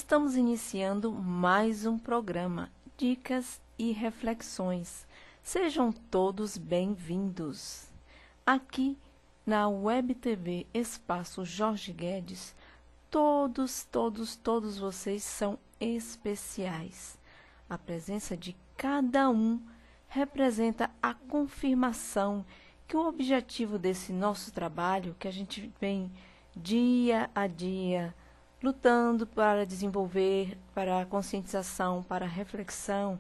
Estamos iniciando mais um programa, Dicas e Reflexões. Sejam todos bem-vindos. Aqui na Web TV Espaço Jorge Guedes, todos vocês são especiais. A presença de cada um representa a confirmação que o objetivo desse nosso trabalho, que a gente vem dia a dia lutando para desenvolver, para a conscientização, para a reflexão,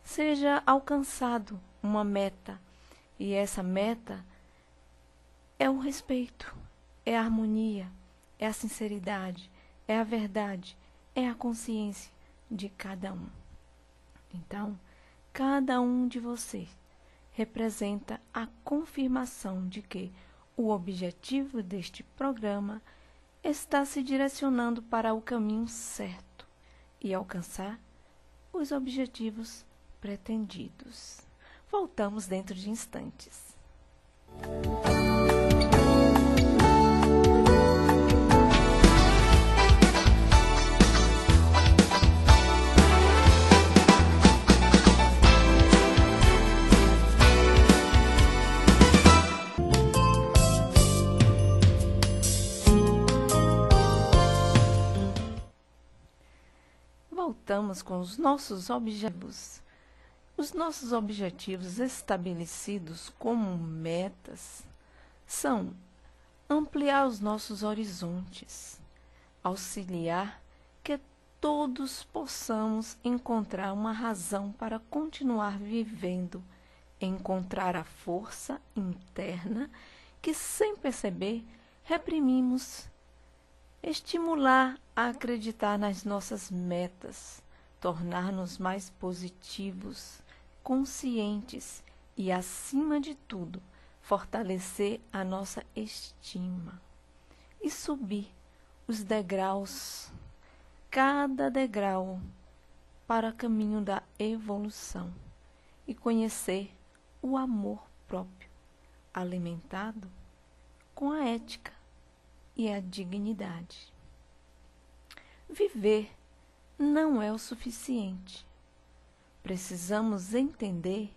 seja alcançado uma meta. E essa meta é o respeito, é a harmonia, é a sinceridade, é a verdade, é a consciência de cada um. Então, cada um de vocês representa a confirmação de que o objetivo deste programa está se direcionando para o caminho certo e alcançar os objetivos pretendidos. Voltamos dentro de instantes. Voltamos com os nossos objetivos. Os nossos objetivos estabelecidos como metas são ampliar os nossos horizontes, auxiliar que todos possamos encontrar uma razão para continuar vivendo, encontrar a força interna que, sem perceber, reprimimos, estimular a acreditar nas nossas metas, tornar-nos mais positivos, conscientes e, acima de tudo, fortalecer a nossa estima e subir os degraus, cada degrau, para o caminho da evolução e conhecer o amor próprio, alimentado com a ética e a dignidade. Viver não é o suficiente. Precisamos entender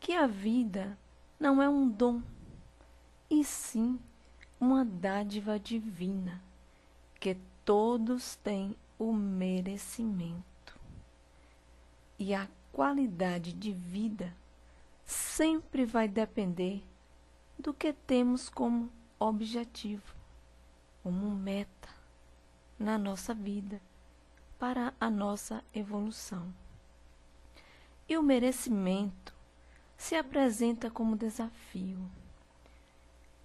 que a vida não é um dom, e sim uma dádiva divina, que todos têm o merecimento. E a qualidade de vida sempre vai depender do que temos como objetivo, como meta na nossa vida, para a nossa evolução. E o merecimento se apresenta como desafio.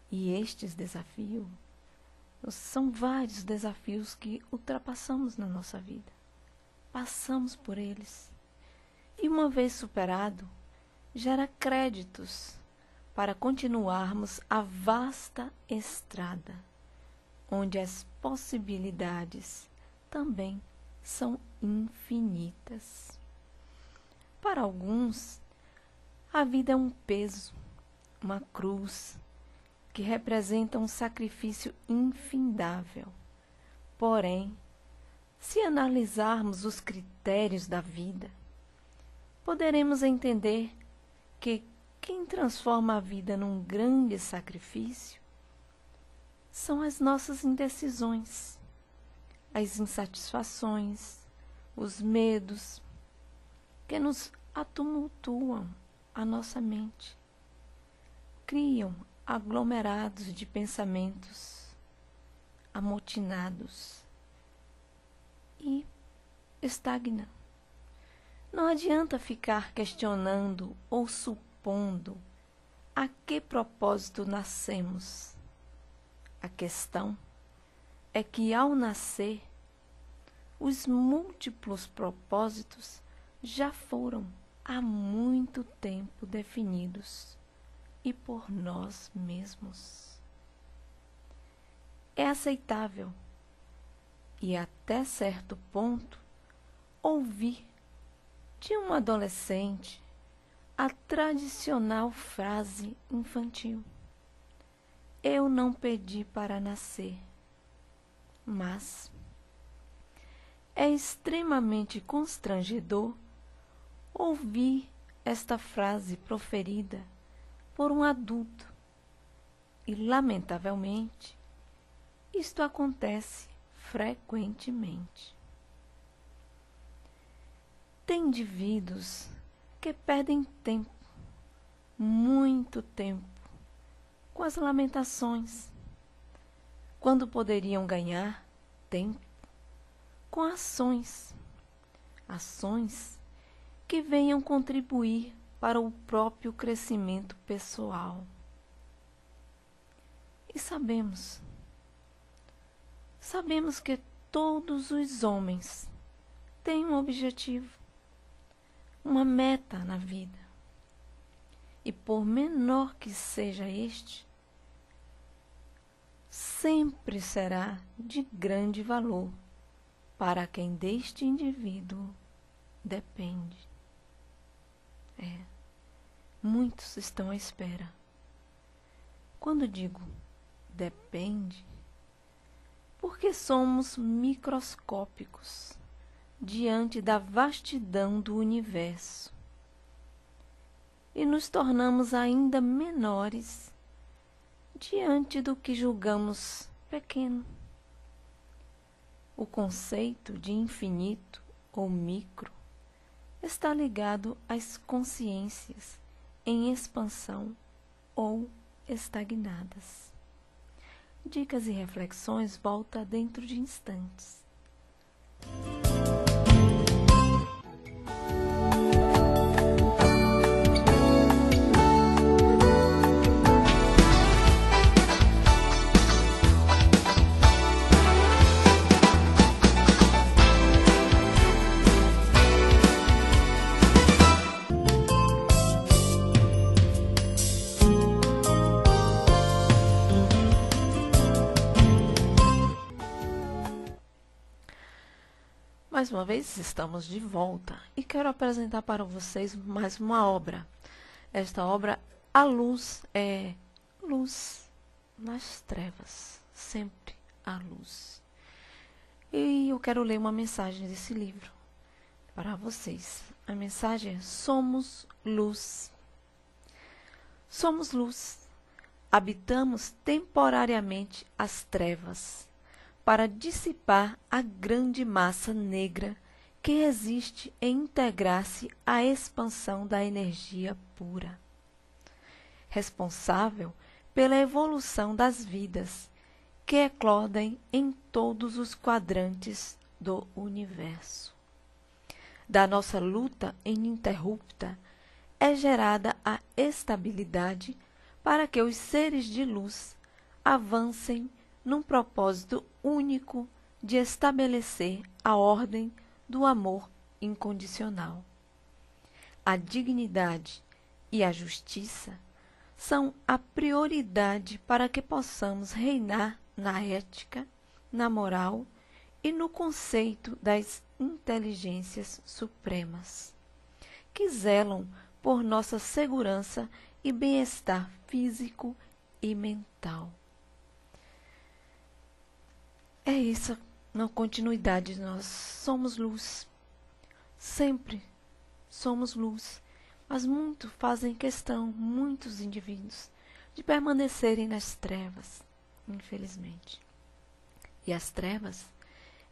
E estes desafios são vários desafios que ultrapassamos na nossa vida. Passamos por eles. E uma vez superado, gera créditos para continuarmos a vasta estrada, onde as possibilidades também são infinitas. Para alguns, a vida é um peso, uma cruz, que representa um sacrifício infindável. Porém, se analisarmos os critérios da vida, poderemos entender que quem transforma a vida num grande sacrifício são as nossas indecisões, as insatisfações, os medos que nos atumultuam a nossa mente, criam aglomerados de pensamentos amotinados e estagnam. Não adianta ficar questionando ou supondo a que propósito nascemos. A questão é que, ao nascer, os múltiplos propósitos já foram há muito tempo definidos e por nós mesmos. É aceitável e, até certo ponto, ouvir de um adolescente a tradicional frase infantil: eu não pedi para nascer, mas É extremamente constrangedor ouvir esta frase proferida por um adulto e, lamentavelmente, isto acontece frequentemente. Tem indivíduos que perdem tempo, muito tempo, com as lamentações, quando poderiam ganhar tempo com ações que venham contribuir para o próprio crescimento pessoal. E sabemos que todos os homens têm um objetivo, uma meta na vida. E por menor que seja este, sempre será de grande valor para quem deste indivíduo depende. Muitos estão à espera. Quando digo depende, porque somos microscópicos diante da vastidão do universo e nos tornamos ainda menores diante do que julgamos pequeno. O conceito de infinito ou micro está ligado às consciências em expansão ou estagnadas. Dicas e reflexões volta dentro de instantes. Mais uma vez estamos de volta e quero apresentar para vocês mais uma obra. Esta obra, A Luz, é luz nas trevas, sempre a luz. E eu quero ler uma mensagem desse livro para vocês. A mensagem é: somos luz. Somos luz. Habitamos temporariamente as trevas para dissipar a grande massa negra que resiste em integrar-se à expansão da energia pura, responsável pela evolução das vidas que eclodem em todos os quadrantes do universo. Da nossa luta ininterrupta é gerada a estabilidade para que os seres de luz avancem num propósito único de estabelecer a ordem do amor incondicional. A dignidade e a justiça são a prioridade para que possamos reinar na ética, na moral e no conceito das inteligências supremas, que zelam por nossa segurança e bem-estar físico e mental. É isso, na continuidade, nós somos luz, sempre somos luz, mas fazem questão, muitos indivíduos, de permanecerem nas trevas, infelizmente. E as trevas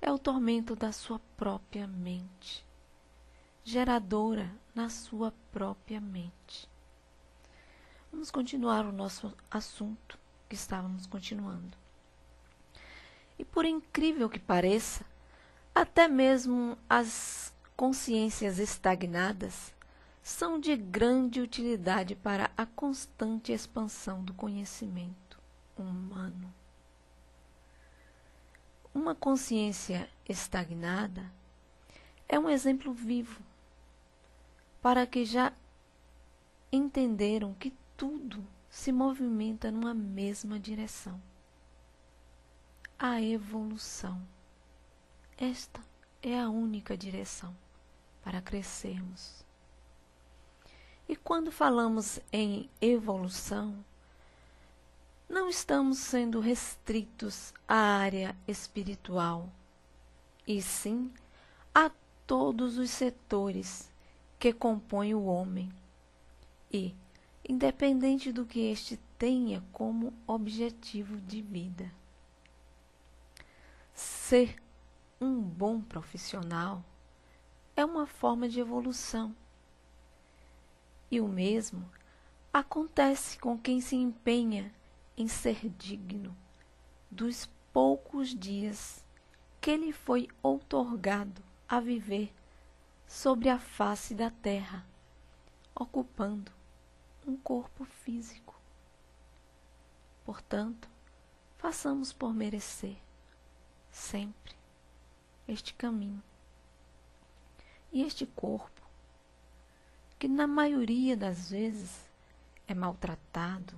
é o tormento da sua própria mente, geradora na sua própria mente. Vamos continuar o nosso assunto que estávamos continuando. E por incrível que pareça, até mesmo as consciências estagnadas são de grande utilidade para a constante expansão do conhecimento humano. Uma consciência estagnada é um exemplo vivo para que já entenderam que tudo se movimenta numa mesma direção. A evolução. Esta é a única direção para crescermos. E quando falamos em evolução, não estamos sendo restritos à área espiritual, e sim a todos os setores que compõem o homem e, independente do que este tenha como objetivo de vida. Ser um bom profissional é uma forma de evolução. E o mesmo acontece com quem se empenha em ser digno dos poucos dias que lhe foi outorgado a viver sobre a face da terra, ocupando um corpo físico. Portanto, façamos por merecer sempre este caminho. E este corpo, que na maioria das vezes é maltratado,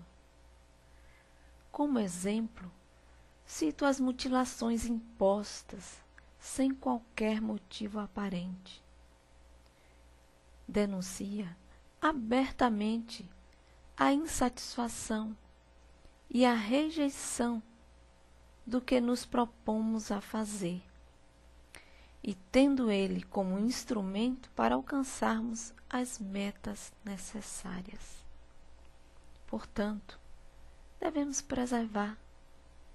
como exemplo, cito as mutilações impostas sem qualquer motivo aparente. Denuncia abertamente a insatisfação e a rejeição do que nos propomos a fazer, e tendo ele como instrumento para alcançarmos as metas necessárias. Portanto, devemos preservar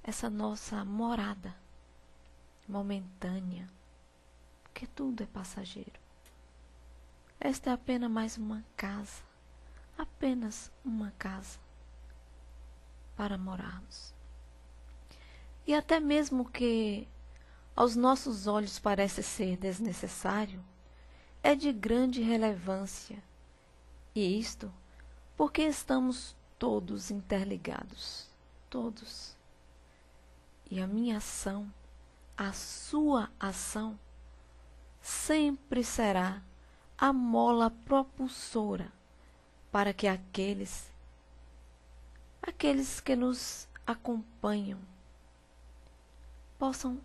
essa nossa morada momentânea, porque tudo é passageiro. Esta é apenas mais uma casa, apenas uma casa para morarmos. E até mesmo que aos nossos olhos parece ser desnecessário, é de grande relevância, e isto porque estamos todos interligados, todos. E a minha ação, a sua ação, sempre será a mola propulsora para que aqueles que nos acompanham possam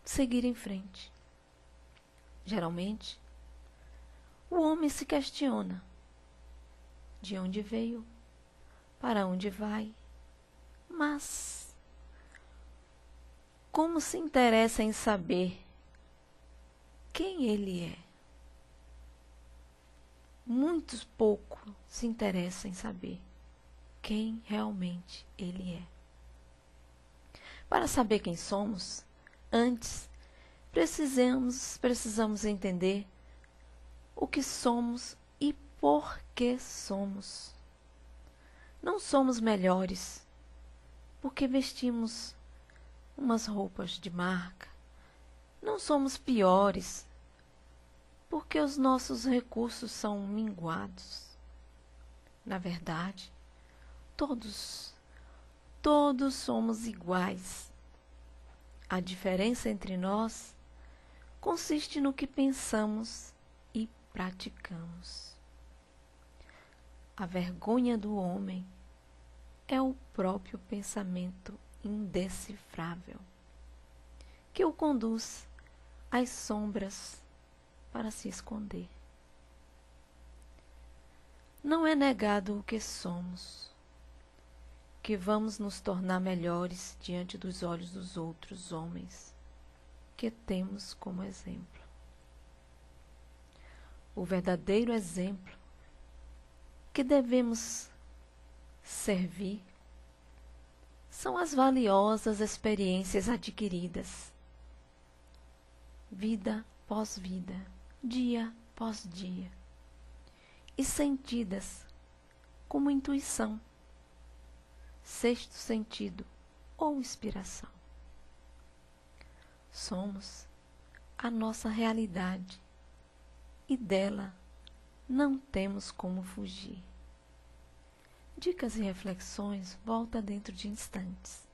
seguir em frente. Geralmente, o homem se questiona de onde veio, para onde vai, mas como se interessa em saber quem ele é? Muitos pouco se interessam em saber quem realmente ele é. Para saber quem somos, antes precisamos entender o que somos e por que somos. Não somos melhores porque vestimos umas roupas de marca. Não somos piores porque os nossos recursos são minguados. Na verdade, todos somos iguais. A diferença entre nós consiste no que pensamos e praticamos. A vergonha do homem é o próprio pensamento indecifrável, que o conduz às sombras para se esconder. Não é negado o que somos, que vamos nos tornar melhores diante dos olhos dos outros homens que temos como exemplo. O verdadeiro exemplo que devemos servir são as valiosas experiências adquiridas, vida após vida, dia após dia, e sentidas como intuição, sexto sentido ou inspiração. Somos a nossa realidade e dela não temos como fugir. Dicas e reflexões volta dentro de instantes.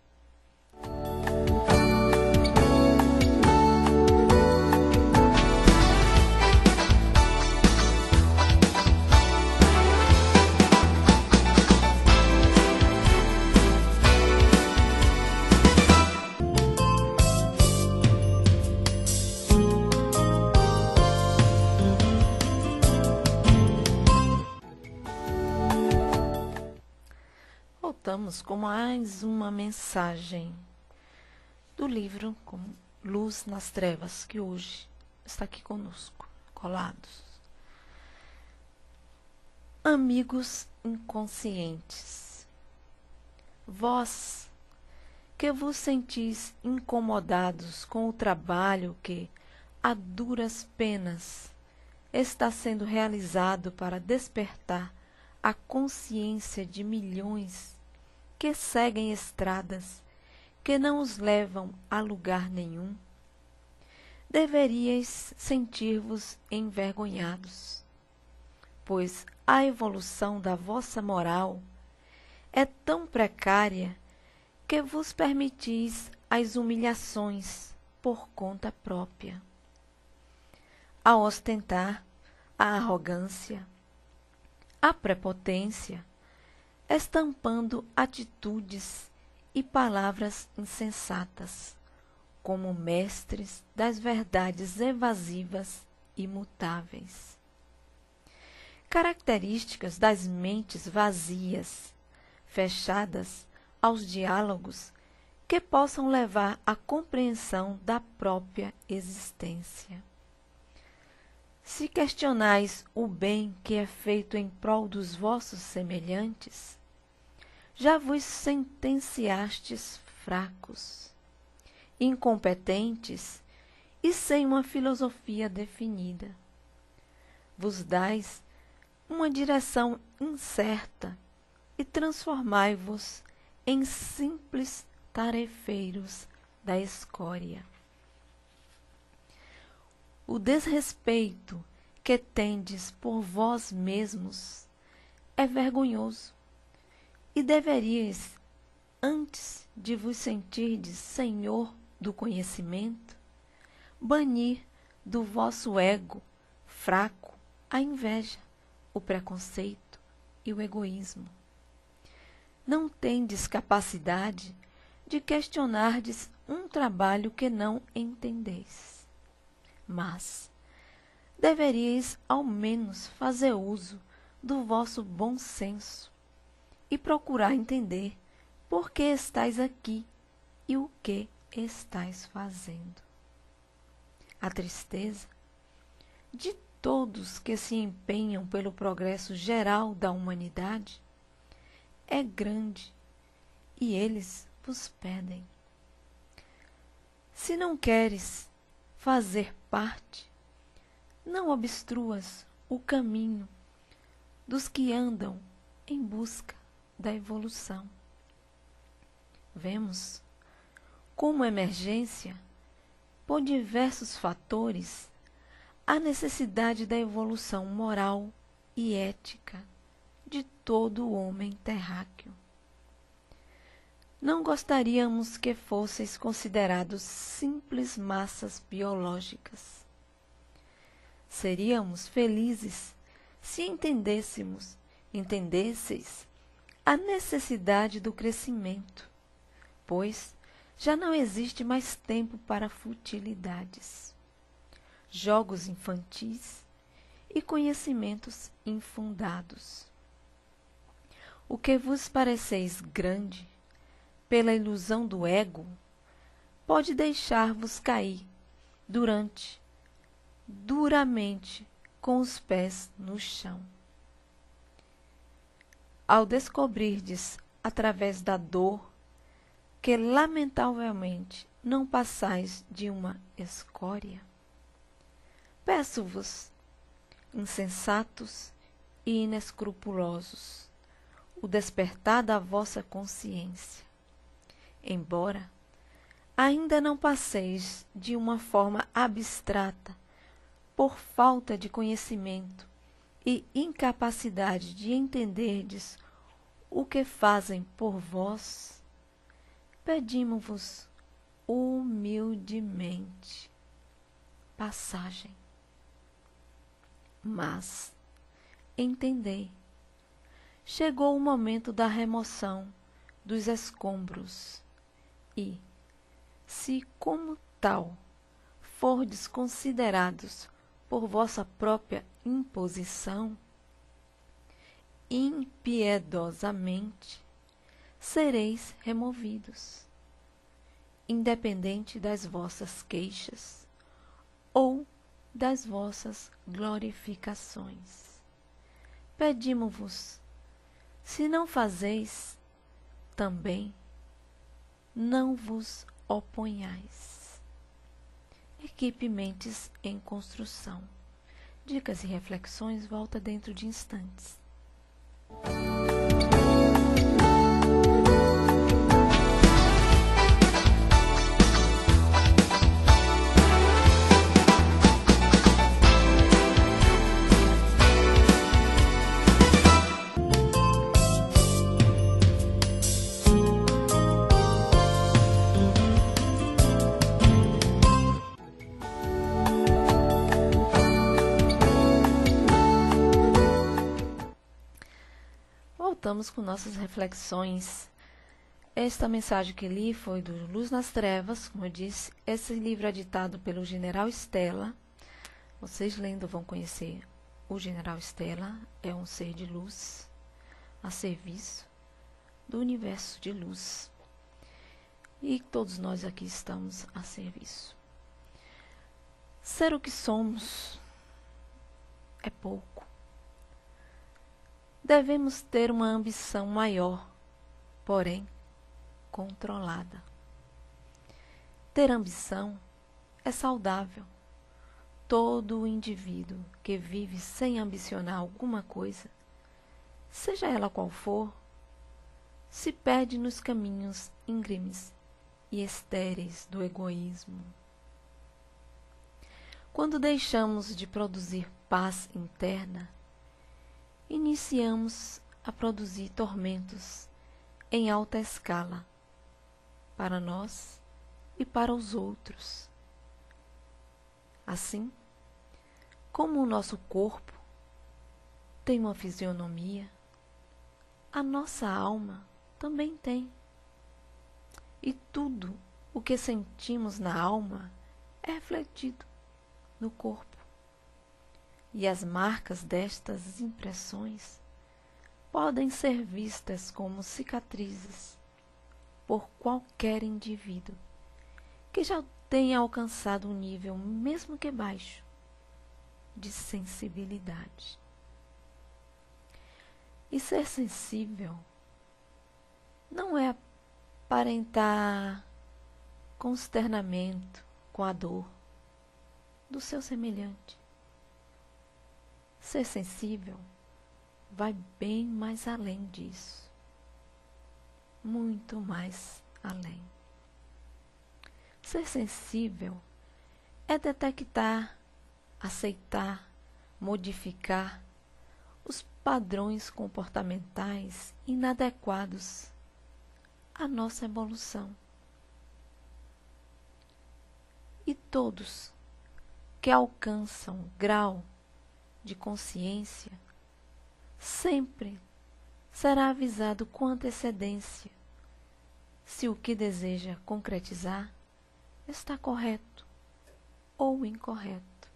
Voltamos com mais uma mensagem do livro Luz nas Trevas, que hoje está aqui conosco, colados. Amigos inconscientes, vós que vos sentis incomodados com o trabalho que, a duras penas, está sendo realizado para despertar a consciência de milhões que seguem estradas que não os levam a lugar nenhum, deveríeis sentir-vos envergonhados, pois a evolução da vossa moral é tão precária que vos permitis as humilhações por conta própria. A ostentar a arrogância, a prepotência, estampando atitudes e palavras insensatas, como mestres das verdades evasivas e mutáveis. Características das mentes vazias, fechadas aos diálogos que possam levar à compreensão da própria existência. Se questionais o bem que é feito em prol dos vossos semelhantes, já vos sentenciastes fracos, incompetentes e sem uma filosofia definida. Vos dais uma direção incerta e transformai-vos em simples tarefeiros da escória. O desrespeito que tendes por vós mesmos é vergonhoso, e deveríeis, antes de vos sentirdes senhor do conhecimento, banir do vosso ego fraco a inveja, o preconceito e o egoísmo. Não tendes capacidade de questionardes um trabalho que não entendeis, mas deveríeis ao menos fazer uso do vosso bom senso e procurar entender por que estáis aqui e o que estáis fazendo. A tristeza de todos que se empenham pelo progresso geral da humanidade é grande e eles vos pedem. Se não queres fazer parte, não obstruas o caminho dos que andam em busca da evolução. Vemos como emergência, por diversos fatores, a necessidade da evolução moral e ética de todo o homem terráqueo. Não gostaríamos que fosseis considerados simples massas biológicas. Seríamos felizes se entendesseis a necessidade do crescimento, pois já não existe mais tempo para futilidades, jogos infantis e conhecimentos infundados. O que vos pareceis grande, pela ilusão do ego, pode deixar-vos cair duramente com os pés no chão. Ao descobrirdes, através da dor, que lamentavelmente não passais de uma escória, peço-vos, insensatos e inescrupulosos, o despertar da vossa consciência. Embora ainda não passeis de uma forma abstrata por falta de conhecimento e incapacidade de entenderdes o que fazem por vós, pedimo-vos humildemente passagem. Mas, entendei, chegou o momento da remoção dos escombros e, se como tal fordes considerados por vossa própria imposição, impiedosamente sereis removidos, independente das vossas queixas ou das vossas glorificações. Pedimo-vos, se não fazeis, também não vos oponhais. Equipe Mentes em Construção. Dicas e reflexões volta dentro de instantes. Voltamos com nossas reflexões. Esta mensagem que li foi do Luz nas Trevas, como eu disse. Esse livro é ditado pelo General Stella. Vocês lendo vão conhecer o General Stella. É um ser de luz a serviço do universo de luz. E todos nós aqui estamos a serviço. Ser o que somos é pouco. Devemos ter uma ambição maior, porém controlada. Ter ambição é saudável. Todo indivíduo que vive sem ambicionar alguma coisa, seja ela qual for, se perde nos caminhos íngremes e estéreis do egoísmo. Quando deixamos de produzir paz interna, iniciamos a produzir tormentos em alta escala, para nós e para os outros. Assim, como o nosso corpo tem uma fisionomia, a nossa alma também tem. E tudo o que sentimos na alma é refletido no corpo. E as marcas destas impressões podem ser vistas como cicatrizes por qualquer indivíduo que já tenha alcançado um nível, mesmo que baixo, de sensibilidade. E ser sensível não é aparentar consternamento com a dor do seu semelhante. Ser sensível vai bem mais além disso. Muito mais além. Ser sensível é detectar, aceitar, modificar os padrões comportamentais inadequados à nossa evolução. E todos que alcançam grau de consciência sempre será avisado com antecedência se o que deseja concretizar está correto ou incorreto.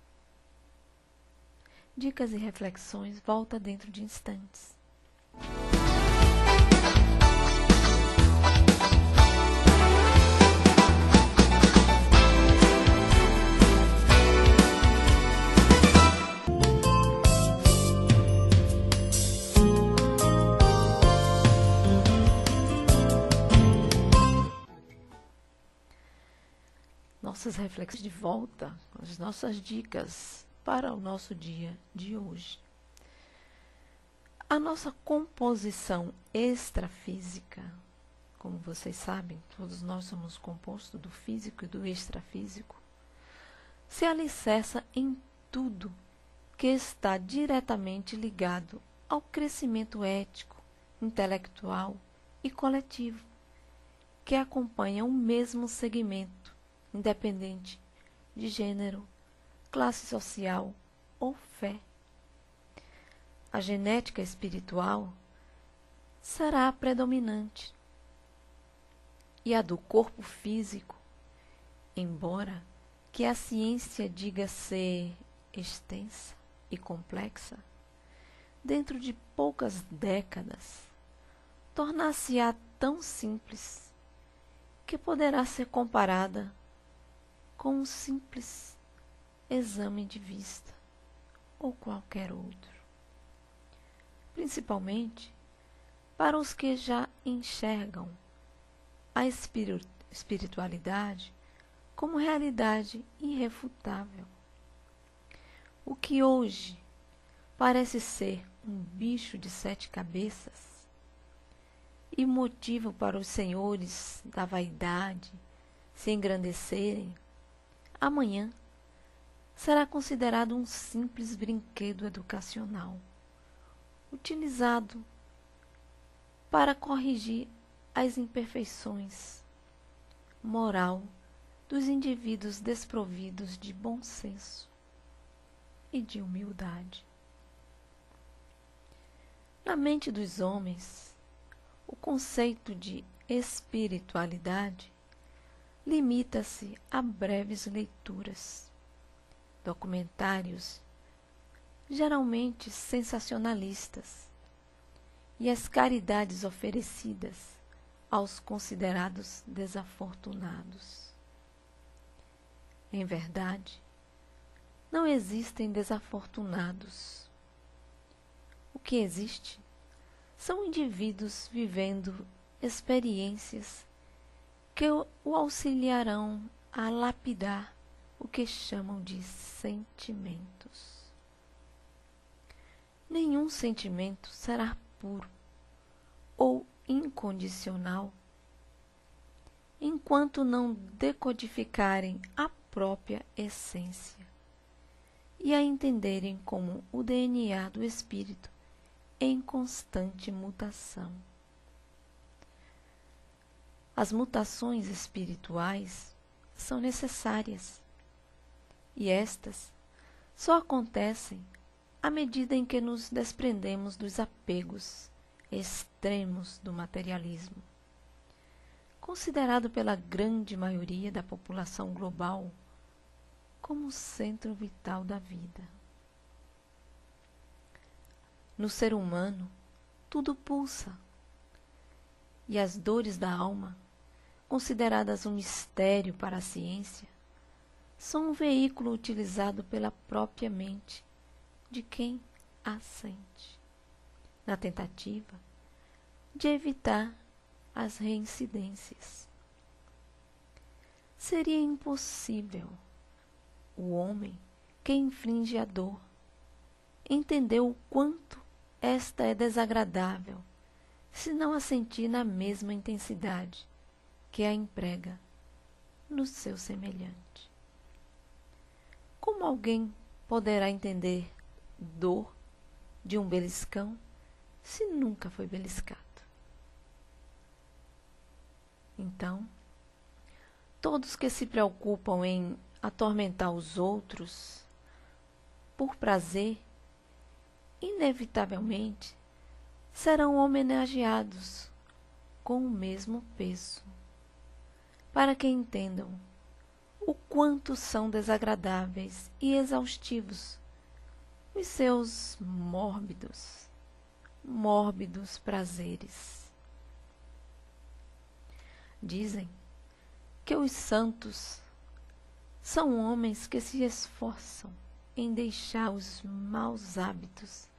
Dicas e reflexões volta dentro de instantes. Nossas reflexões de volta, as nossas dicas para o nosso dia de hoje. A nossa composição extrafísica, como vocês sabem, todos nós somos compostos do físico e do extrafísico, se alicerça em tudo que está diretamente ligado ao crescimento ético, intelectual e coletivo, que acompanha o mesmo segmento, independente de gênero, classe social ou fé. A genética espiritual será a predominante e a do corpo físico, embora que a ciência diga ser extensa e complexa, dentro de poucas décadas, tornar-se-á tão simples que poderá ser comparada com um simples exame de vista ou qualquer outro, principalmente para os que já enxergam a espiritualidade como realidade irrefutável. O que hoje parece ser um bicho de 7 cabeças e motivo para os senhores da vaidade se engrandecerem, amanhã será considerado um simples brinquedo educacional, utilizado para corrigir as imperfeições moral dos indivíduos desprovidos de bom senso e de humildade. Na mente dos homens, o conceito de espiritualidade limita-se a breves leituras, documentários geralmente sensacionalistas e as caridades oferecidas aos considerados desafortunados. Em verdade, não existem desafortunados. O que existe são indivíduos vivendo experiências que o auxiliarão a lapidar o que chamam de sentimentos. Nenhum sentimento será puro ou incondicional enquanto não decodificarem a própria essência e a entenderem como o DNA do espírito em constante mutação. As mutações espirituais são necessárias e estas só acontecem à medida em que nos desprendemos dos apegos extremos do materialismo, considerado pela grande maioria da população global como o centro vital da vida. No ser humano, tudo pulsa, e as dores da alma, consideradas um mistério para a ciência, são um veículo utilizado pela própria mente de quem a sente, na tentativa de evitar as reincidências. Seria impossível o homem que inflige a dor entender o quanto esta é desagradável, se não a sentir na mesma intensidade que a emprega no seu semelhante. Como alguém poderá entender dor de um beliscão se nunca foi beliscado? Então, todos que se preocupam em atormentar os outros por prazer, inevitavelmente serão homenageados com o mesmo peso, para que entendam o quanto são desagradáveis e exaustivos os seus mórbidos prazeres. Dizem que os santos são homens que se esforçam em deixar os maus hábitos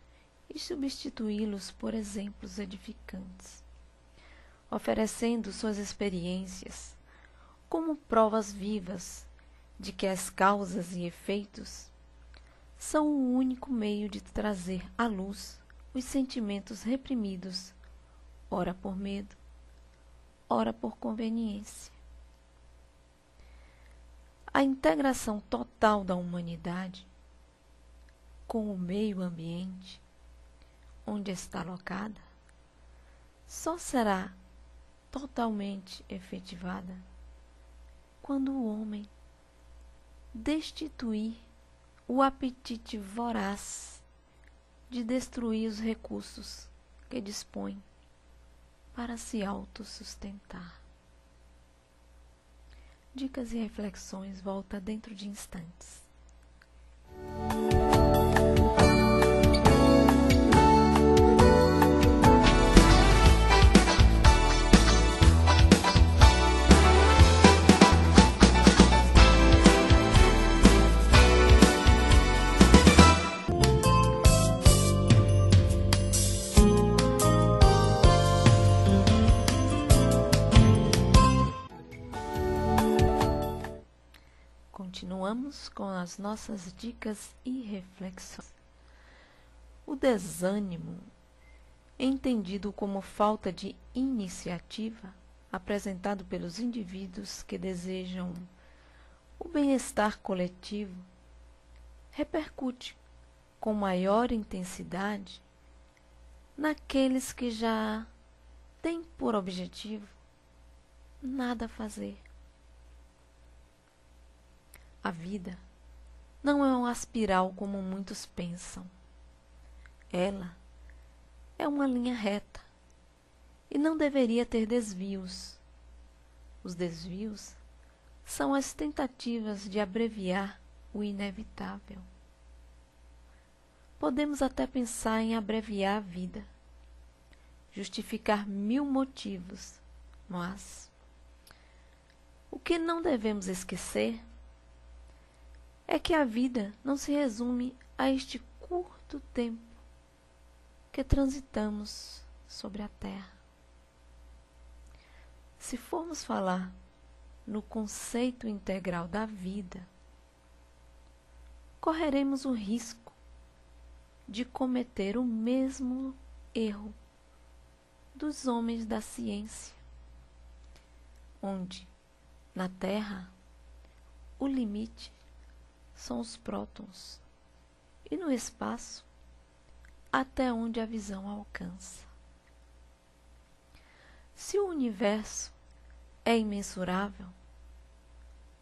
e substituí-los por exemplos edificantes, oferecendo suas experiências como provas vivas de que as causas e efeitos são o único meio de trazer à luz os sentimentos reprimidos, ora por medo, ora por conveniência. A integração total da humanidade com o meio ambiente onde está alocada só será totalmente efetivada quando o homem destituir o apetite voraz de destruir os recursos que dispõe para se autossustentar. Dicas e reflexões volta dentro de instantes. Continuamos com as nossas dicas e reflexões. O desânimo, entendido como falta de iniciativa, apresentado pelos indivíduos que desejam o bem-estar coletivo, repercute com maior intensidade naqueles que já têm por objetivo nada fazer. A vida não é uma espiral como muitos pensam. Ela é uma linha reta e não deveria ter desvios. Os desvios são as tentativas de abreviar o inevitável. Podemos até pensar em abreviar a vida, justificar 1000 motivos, mas o que não devemos esquecer é que a vida não se resume a este curto tempo que transitamos sobre a Terra. Se formos falar no conceito integral da vida, correremos o risco de cometer o mesmo erro dos homens da ciência, onde, na Terra, o limite são os prótons e no espaço, até onde a visão alcança. Se o universo é imensurável,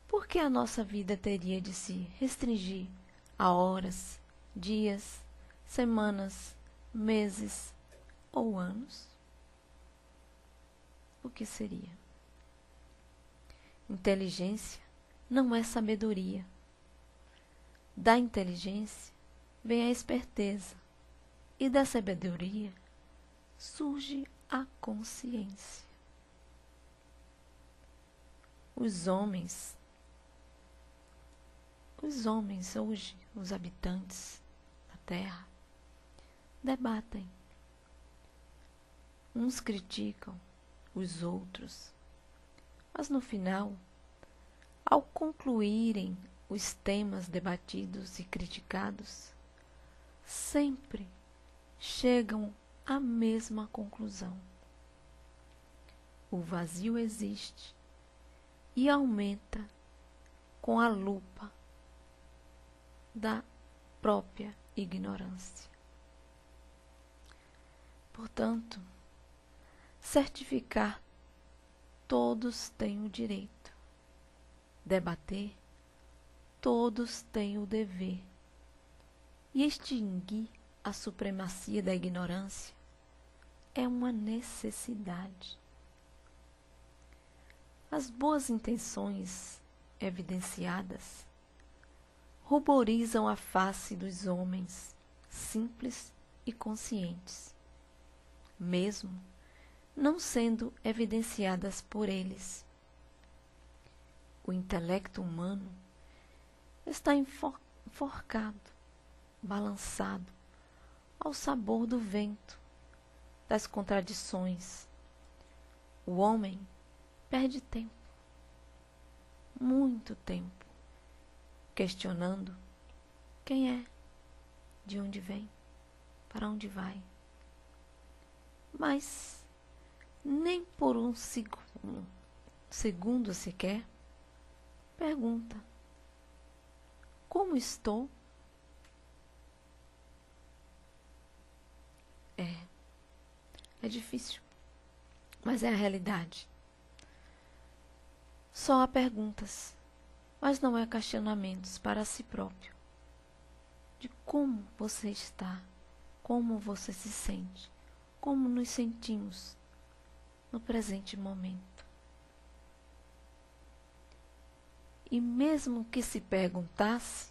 por que a nossa vida teria de se restringir a horas, dias, semanas, meses ou anos? O que seria? Inteligência não é sabedoria. Da inteligência vem a esperteza, e da sabedoria surge a consciência. Os homens hoje, os habitantes da Terra, debatem. Uns criticam os outros, mas no final, ao concluírem os temas debatidos e criticados, sempre chegam à mesma conclusão. O vazio existe e aumenta com a lupa da própria ignorância. Portanto, certificar todos têm o direito, debater todos têm o dever, e extinguir a supremacia da ignorância é uma necessidade. As boas intenções evidenciadas ruborizam a face dos homens simples e conscientes, mesmo não sendo evidenciadas por eles. O intelecto humano está enforcado, balançado ao sabor do vento, das contradições. O homem perde tempo, muito tempo, questionando quem é, de onde vem, para onde vai. Mas nem por um segundo sequer pergunta: como estou? É difícil, mas é a realidade. Só há perguntas, mas não há questionamentos para si próprio. De como você está, como você se sente, como nos sentimos no presente momento. E mesmo que se perguntasse,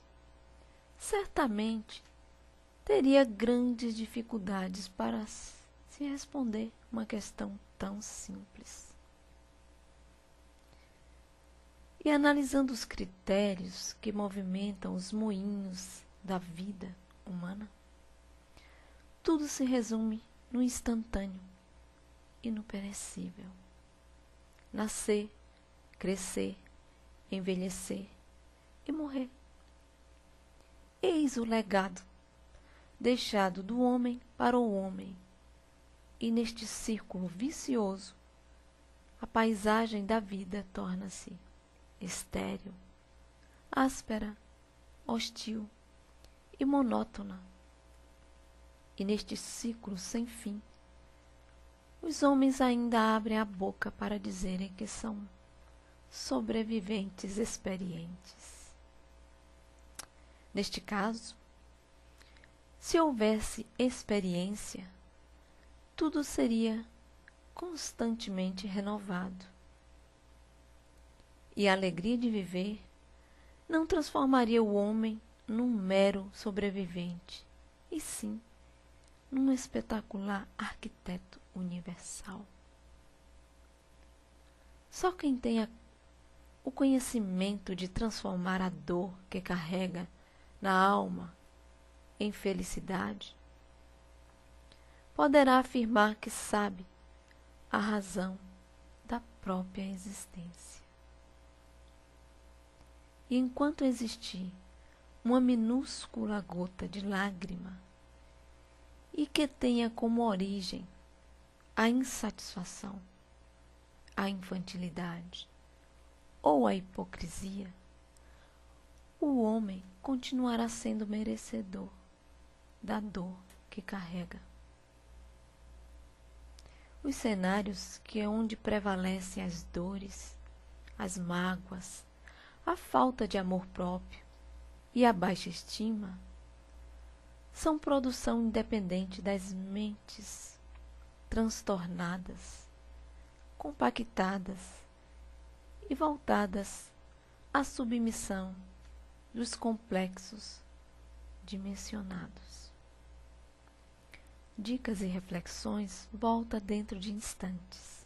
certamente teria grandes dificuldades para se responder uma questão tão simples. E analisando os critérios que movimentam os moinhos da vida humana, tudo se resume no instantâneo e no perecível. Nascer, crescer, envelhecer, e morrer. Eis o legado deixado do homem para o homem, e neste círculo vicioso, a paisagem da vida torna-se estéril, áspera, hostil e monótona. E neste ciclo sem fim, os homens ainda abrem a boca para dizerem que são sobreviventes experientes. Neste caso, se houvesse experiência, tudo seria constantemente renovado. E a alegria de viver não transformaria o homem num mero sobrevivente, e sim num espetacular arquiteto universal. Só quem tenha o conhecimento de transformar a dor que carrega na alma em felicidade, poderá afirmar que sabe a razão da própria existência. E enquanto existir uma minúscula gota de lágrima e que tenha como origem a insatisfação, a infantilidade ou a hipocrisia, o homem continuará sendo merecedor da dor que carrega. Os cenários que é onde prevalecem as dores, as mágoas, a falta de amor próprio e a baixa estima são produção independente das mentes transtornadas, compactadas e voltadas à submissão dos complexos dimensionados. Dicas e reflexões volta dentro de instantes.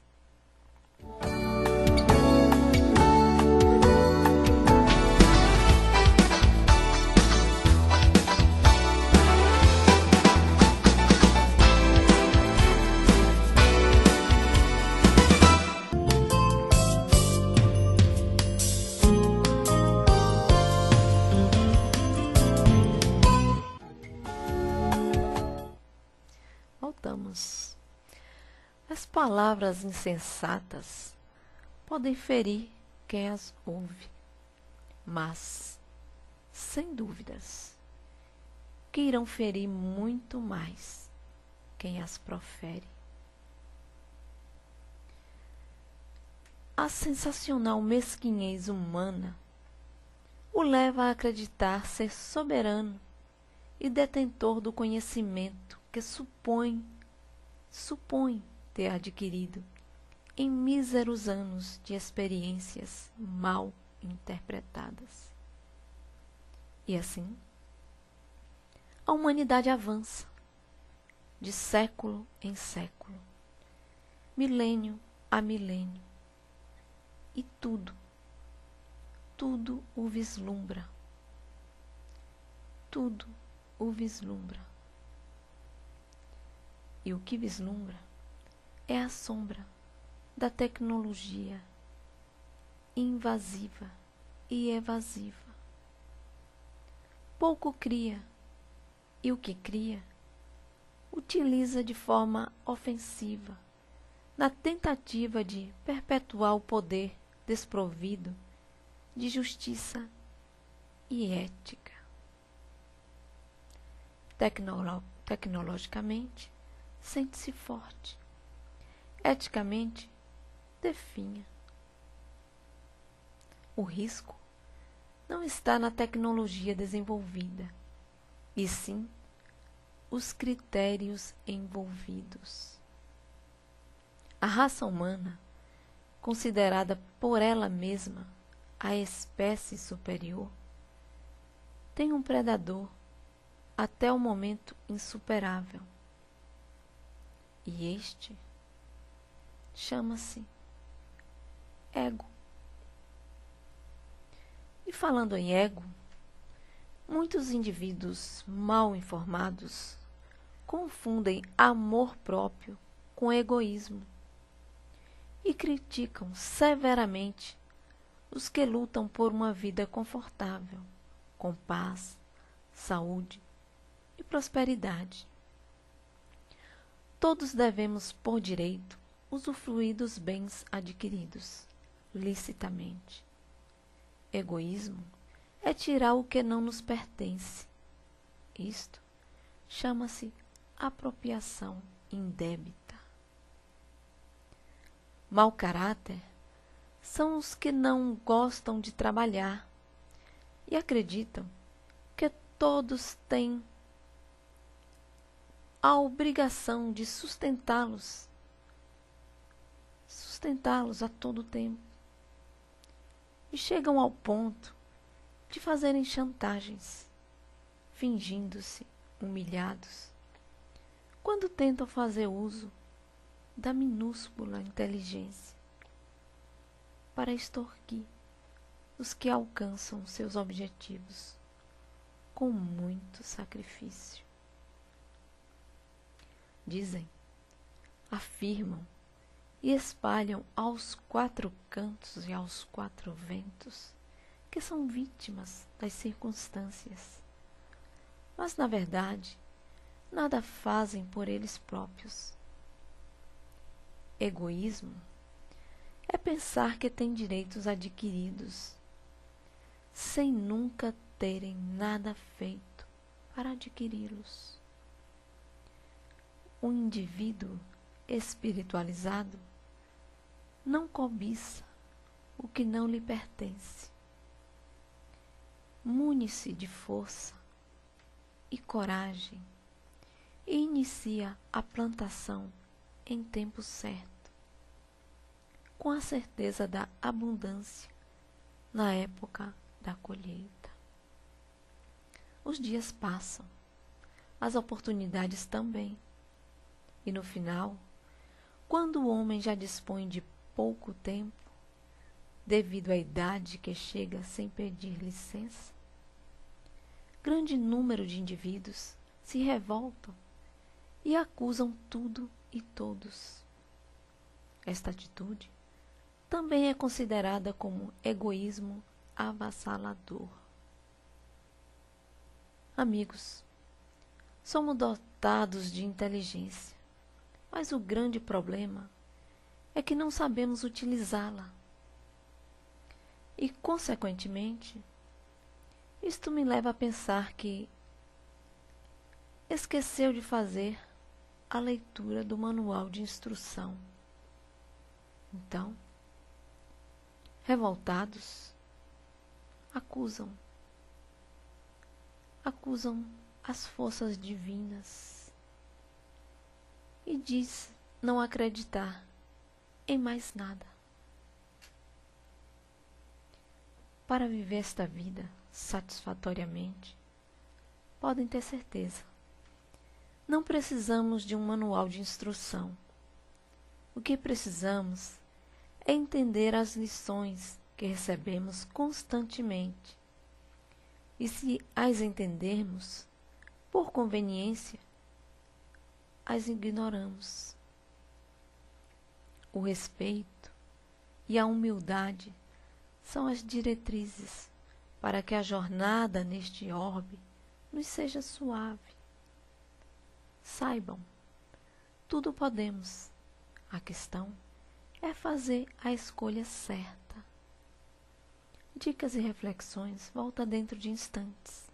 Voltamos. As palavras insensatas podem ferir quem as ouve, mas, sem dúvidas, que irão ferir muito mais quem as profere. A sensacional mesquinhez humana o leva a acreditar ser soberano e detentor do conhecimento que supõe ter adquirido em míseros anos de experiências mal interpretadas. E assim, a humanidade avança, de século em século, milênio a milênio, e tudo o vislumbra. Tudo o vislumbra. E o que vislumbra é a sombra da tecnologia invasiva e evasiva. Pouco cria, e o que cria, utiliza de forma ofensiva, na tentativa de perpetuar o poder desprovido de justiça e ética. Tecnologicamente, sente-se forte. Eticamente, definha. O risco não está na tecnologia desenvolvida, e sim os critérios envolvidos. A raça humana, considerada por ela mesma a espécie superior, tem um predador até o momento insuperável. E este chama-se ego. E falando em ego, muitos indivíduos mal informados confundem amor próprio com egoísmo e criticam severamente os que lutam por uma vida confortável, com paz, saúde e prosperidade. Todos devemos, por direito, usufruir dos bens adquiridos, licitamente. Egoísmo é tirar o que não nos pertence. Isto chama-se apropriação indébita. Mau caráter são os que não gostam de trabalhar e acreditam que todos têm a obrigação de sustentá-los a todo tempo. E chegam ao ponto de fazerem chantagens, fingindo-se humilhados, quando tentam fazer uso da minúscula inteligência para extorquir os que alcançam seus objetivos com muito sacrifício. Dizem, afirmam e espalham aos quatro cantos e aos quatro ventos que são vítimas das circunstâncias, mas na verdade nada fazem por eles próprios. Egoísmo é pensar que têm direitos adquiridos, sem nunca terem nada feito para adquiri-los. O indivíduo espiritualizado não cobiça o que não lhe pertence. Mune-se de força e coragem e inicia a plantação em tempo certo, com a certeza da abundância na época da colheita. Os dias passam, as oportunidades também, e no final, quando o homem já dispõe de pouco tempo, devido à idade que chega sem pedir licença, grande número de indivíduos se revoltam e acusam tudo e todos. Esta atitude também é considerada como egoísmo avassalador. Amigos, somos dotados de inteligência, mas o grande problema é que não sabemos utilizá-la. E, consequentemente, isto me leva a pensar que esqueceu de fazer a leitura do manual de instrução. Então, revoltados, acusam as forças divinas e diz não acreditar em mais nada. Para viver esta vida satisfatoriamente, podem ter certeza, não precisamos de um manual de instrução. O que precisamos é entender as lições que recebemos constantemente. E se as entendermos, por conveniência, as ignoramos. O respeito e a humildade são as diretrizes para que a jornada neste orbe nos seja suave. Saibam, tudo podemos. A questão é fazer a escolha certa. Dicas e reflexões volta dentro de instantes.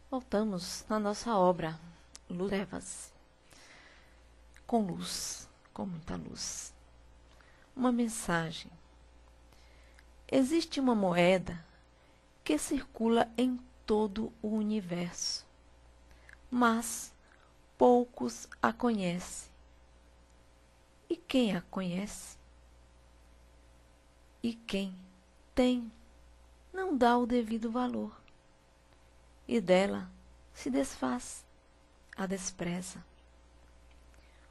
Voltamos na nossa obra, Luz e Trevas, com luz, com muita luz. Uma mensagem. Existe uma moeda que circula em todo o universo, mas poucos a conhecem. E quem a conhece? E quem tem, não dá o devido valor. e dela se desfaz, a despreza.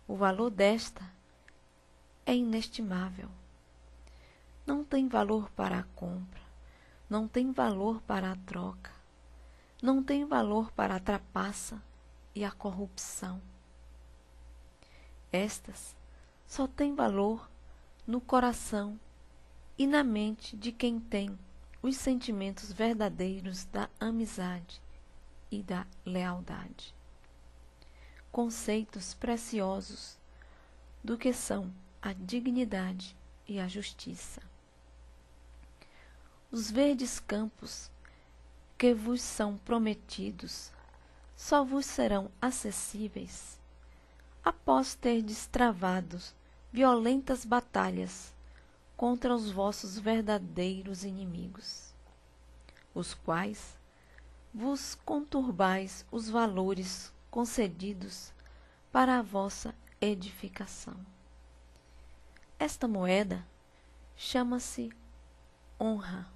O valor desta é inestimável. Não tem valor para a compra, não tem valor para a troca, não tem valor para a trapaça e a corrupção. Estas só têm valor no coração e na mente de quem tem os sentimentos verdadeiros da amizade e da lealdade. Conceitos preciosos do que são a dignidade e a justiça. Os verdes campos que vos são prometidos só vos serão acessíveis após terdes travado violentas batalhas contra os vossos verdadeiros inimigos, os quais vos conturbais os valores concedidos para a vossa edificação. Esta moeda chama-se honra.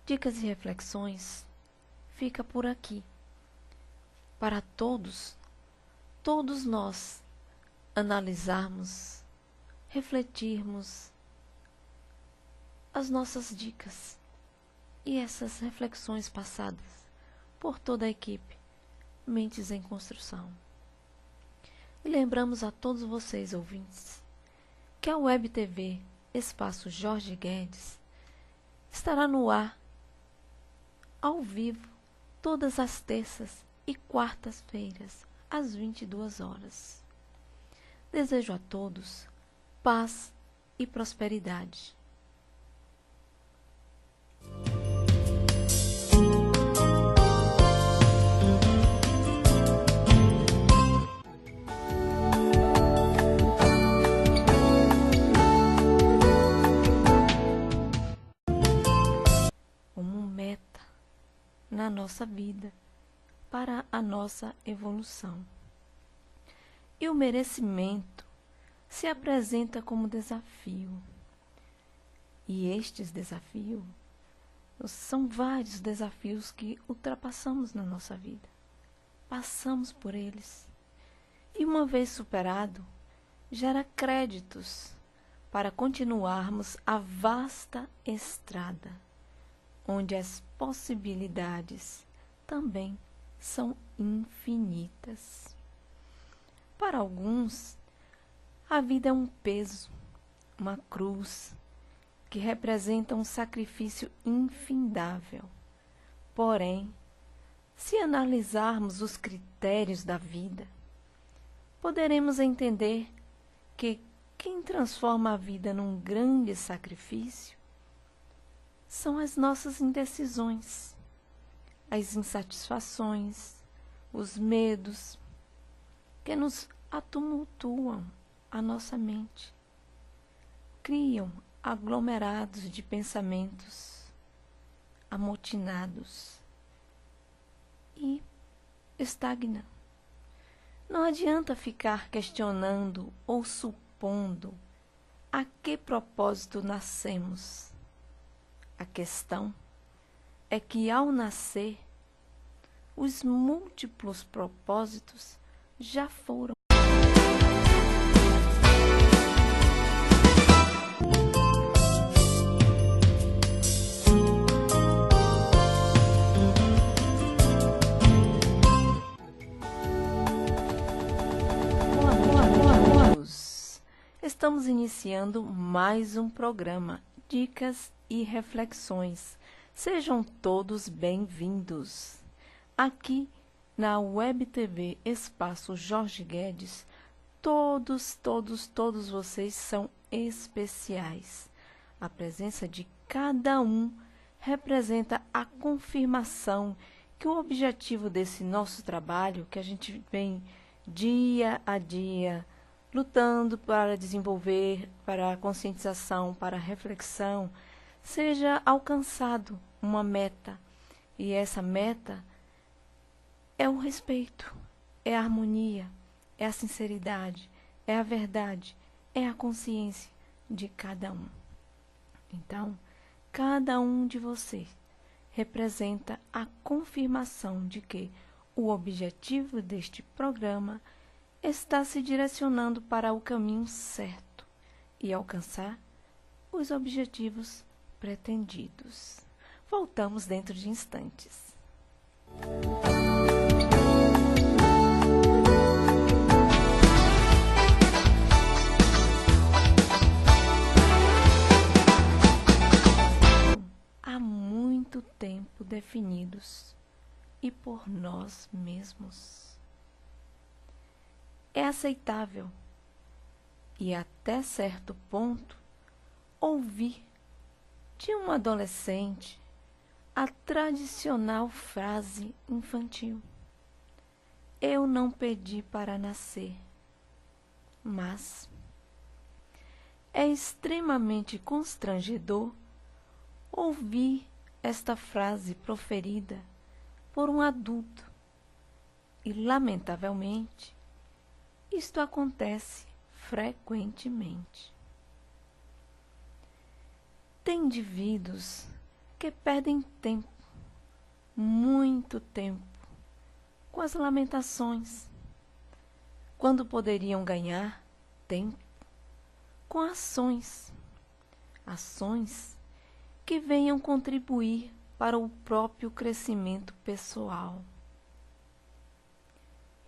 Dicas e reflexões fica por aqui. Para todos nós analisarmos, refletirmos as nossas dicas e essas reflexões passadas por toda a equipe Mentes em Construção. E lembramos a todos vocês, ouvintes, que a Web TV Espaço Jorge Guedes estará no ar ao vivo todas as terças e quartas-feiras às 22 horas. Desejo a todos paz e prosperidade. Como meta na nossa vida para a nossa evolução. E o merecimento se apresenta como desafio. E estes desafios são vários desafios que ultrapassamos na nossa vida. Passamos por eles. E uma vez superado, gera créditos para continuarmos a vasta estrada, onde as possibilidades também são infinitas. Para alguns, a vida é um peso, uma cruz, que representa um sacrifício infindável. Porém, se analisarmos os critérios da vida, poderemos entender que quem transforma a vida num grande sacrifício são as nossas indecisões, as insatisfações, os medos que nos atumultuam a nossa mente, criam aglomerados de pensamentos amotinados e estagnam. Não adianta ficar questionando ou supondo a que propósito nascemos. A questão é que, ao nascer, os múltiplos propósitos já foram. Estamos iniciando mais um programa, Dicas e Reflexões. Sejam todos bem-vindos. Aqui na Web TV Espaço Jorge Guedes, todos vocês são especiais. A presença de cada um representa a confirmação que o objetivo desse nosso trabalho, que a gente vem dia a dia lutando para desenvolver, para a conscientização, para a reflexão, seja alcançado uma meta. E essa meta é o respeito, é a harmonia, é a sinceridade, é a verdade, é a consciência de cada um. Então, cada um de vocês representa a confirmação de que o objetivo deste programa está se direcionando para o caminho certo e alcançar os objetivos pretendidos. Voltamos dentro de instantes. Há muito tempo definidos e por nós mesmos. É aceitável e até certo ponto ouvir de um adolescente a tradicional frase infantil: eu não pedi para nascer. Mas é extremamente constrangedor ouvir esta frase proferida por um adulto. E, lamentavelmente, isto acontece frequentemente. Tem indivíduos que perdem tempo, muito tempo, com as lamentações, quando poderiam ganhar tempo com ações que venham contribuir para o próprio crescimento pessoal.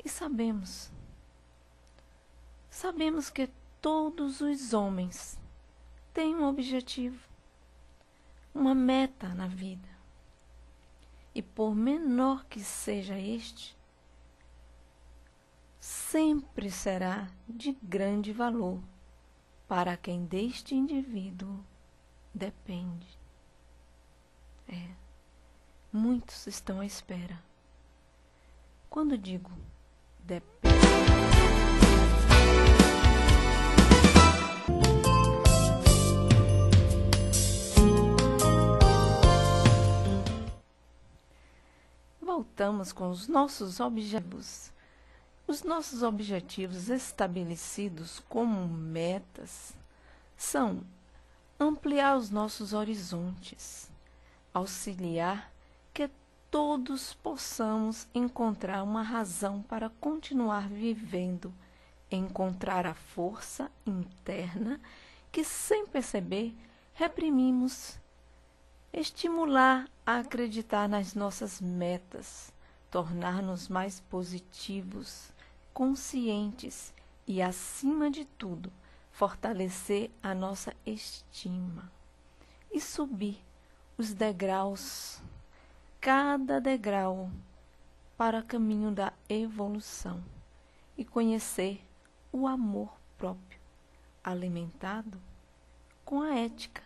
E sabemos que todos os homens têm um objetivo, uma meta na vida. E por menor que seja este, sempre será de grande valor para quem deste indivíduo depende. Muitos estão à espera. Quando digo depende, voltamos com os nossos objetivos. Os nossos objetivos estabelecidos como metas são ampliar os nossos horizontes, auxiliar que todos possamos encontrar uma razão para continuar vivendo, encontrar a força interna que, sem perceber, reprimimos, estimular a acreditar nas nossas metas, tornar-nos mais positivos, conscientes e, acima de tudo, fortalecer a nossa estima e subir os degraus, cada degrau, para o caminho da evolução e conhecer o amor próprio, alimentado com a ética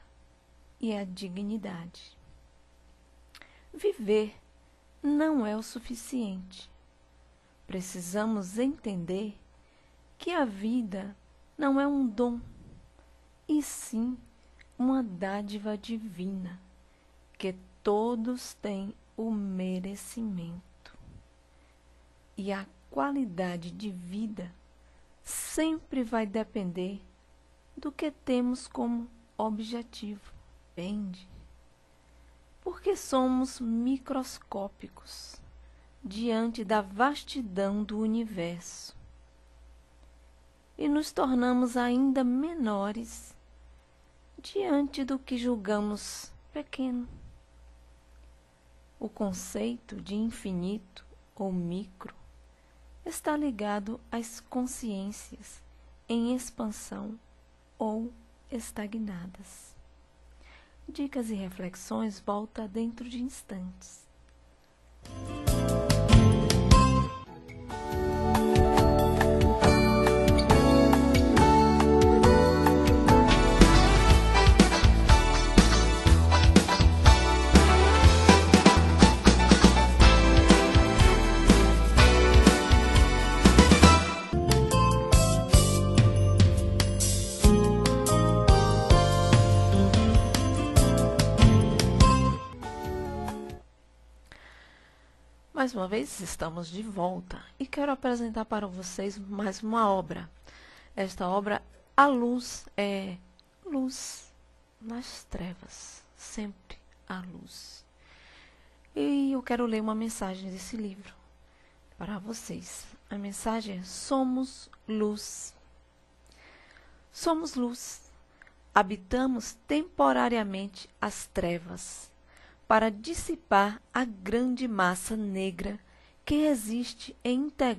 e a dignidade. Viver não é o suficiente. Precisamos entender que a vida não é um dom, e sim uma dádiva divina, que todos têm o merecimento. E a qualidade de vida sempre vai depender do que temos como objetivo. Depende, porque somos microscópicos diante da vastidão do universo e nos tornamos ainda menores diante do que julgamos pequeno. O conceito de infinito ou micro está ligado às consciências em expansão ou estagnadas. Dicas e reflexões volta dentro de instantes. Mais uma vez estamos de volta e quero apresentar para vocês mais uma obra. Esta obra, a luz é luz nas trevas, sempre a luz. E eu quero ler uma mensagem desse livro para vocês. A mensagem é: somos luz. Somos luz. Habitamos temporariamente as trevas para dissipar a grande massa negra que existe em